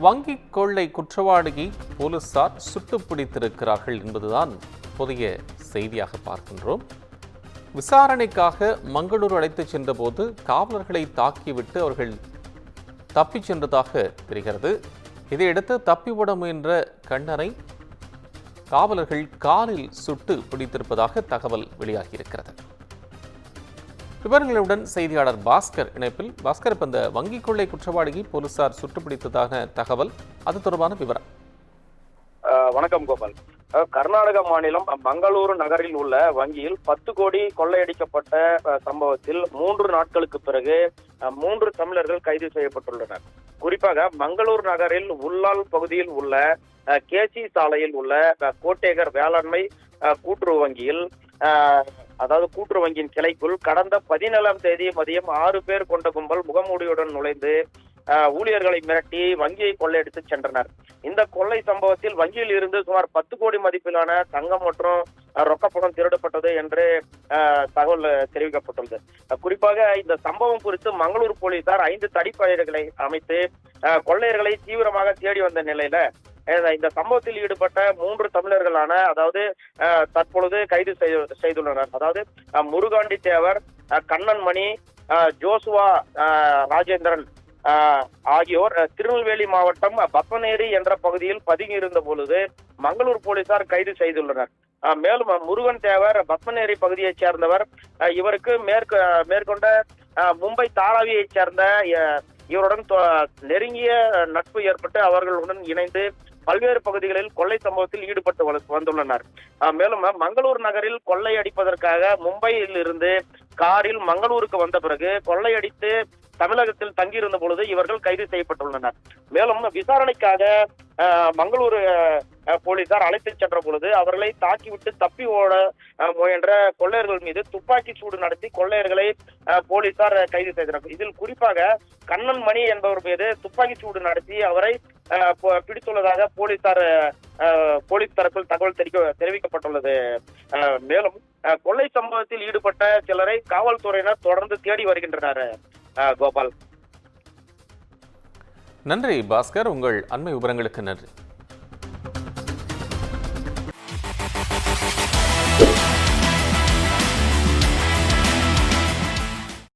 வங்கி கொள்ளை குற்றவாளியை போலீசார் சுட்டு பிடித்திருக்கிறார்கள் என்பதுதான் புதிய செய்தியாக பார்க்கின்றோம். விசாரணைக்காக மங்களூர் அழைத்துச் சென்றபோது காவலர்களை தாக்கிவிட்டு அவர்கள் தப்பிச் சென்றதாக தெரிகிறது. இதையடுத்து தப்பிவிட முயன்ற கண்ணனை காவலர்கள் காலில் சுட்டு பிடித்திருப்பதாக தகவல் வெளியாகியிருக்கிறது. விவரங்களுடன் செய்தியாளர் பாஸ்கர் இணைப்பில். பாஸ்கர், இப்ப இந்த வங்கி கொள்ளை குற்றவாளியை போலீசார் சுட்டுப்பிடித்ததாக தகவல், அது தொடர்பான விவரம். வணக்கம் கோபால். கர்நாடக மாநிலம் மங்களூரு நகரில் உள்ள வங்கியில் 10 கோடி கொள்ளையடிக்கப்பட்ட சம்பவத்தில் 3 நாட்களுக்கு பிறகு 3 தமிழர்கள் கைது செய்யப்பட்டுள்ளனர். குறிப்பாக மங்களூர் நகரில் உள்ளால் பகுதியில் உள்ள கேசி சாலையில் உள்ள கோட்டேகர் வேளாண்மை கூட்டுறவு வங்கியில் அதாவது கூட்டுறவு வங்கியின் கிளைக்குள் கடந்த 17ஆம் தேதி மதியம் 6 பேர் கொண்ட கும்பல் முகமூடியுடன் நுழைந்து ஊழியர்களை மிரட்டி வங்கியை கொள்ளையடித்து சென்றனர். இந்த கொள்ளை சம்பவத்தில் வங்கியில் இருந்து சுமார் 10 கோடி மதிப்பிலான தங்கம் மற்றும் ரொக்கப்பணம் திருடப்பட்டது என்று தகவல் தெரிவிக்கப்பட்டுள்ளது. குறிப்பாக இந்த சம்பவம் குறித்து மங்களூர் போலீசார் 5 தடிப்படைகளை அமைத்து கொள்ளையர்களை தீவிரமாக தேடி வந்த நிலையில இந்த சம்பவத்தில் ஈடுபட்ட 3 தமிழர்களான அதாவது தற்பொழுது கைது செய்துள்ளனர். அதாவது முருகாண்டி தேவர், கண்ணன் மணி, ஜோசுவா ராஜேந்திரன் ஆகியோர் திருநெல்வேலி மாவட்டம் பத்மநேரி என்ற பகுதியில் பதுங்கியிருந்த பொழுது மங்களூர் போலீசார் கைது செய்துள்ளனர். மேலும் முருகன் தேவர் பத்மநேரி பகுதியைச் சேர்ந்தவர். இவருக்கு மேற்கொண்ட மும்பை தாராவியைச் சேர்ந்த இவருடன் நெருங்கிய நட்பு ஏற்பட்டு அவர்களுடன் இணைந்து பல்வேறு பகுதிகளில் கொள்ளை சம்பவத்தில் ஈடுபட்டு வந்துள்ளனர். மேலும் மங்களூர் நகரில் கொள்ளையடிப்பதற்காக மும்பையில் இருந்து காரில் மங்களூருக்கு வந்த பிறகு கொள்ளையடித்து தமிழகத்தில் தங்கியிருந்த பொழுது இவர்கள் கைது செய்யப்பட்டுள்ளனர். மேலும் விசாரணைக்காக மங்களூரு போலீசார் அழைத்துச் சென்ற பொழுது அவர்களை தாக்கிவிட்டு தப்பி ஓட முயன்ற கொள்ளையர்கள் மீது துப்பாக்கி சூடு நடத்தி கொள்ளையர்களை போலீசார் கைது செய்தனர். இதில் குறிப்பாக கண்ணன் மணி என்பவர் மீது துப்பாக்கி சூடு நடத்தி அவரை பிடித்துள்ளதாக போலீஸ் தரப்பில் தகவல் தெரிவிக்கப்பட்டுள்ளது. மேலும் கொள்ளை சம்பவத்தில் ஈடுபட்ட சிலரை காவல்துறையினர் தொடர்ந்து தேடி வருகின்றனர். கோபால், நன்றி பாஸ்கர், உங்கள் அண்மை விவரங்களுக்கு நன்றி.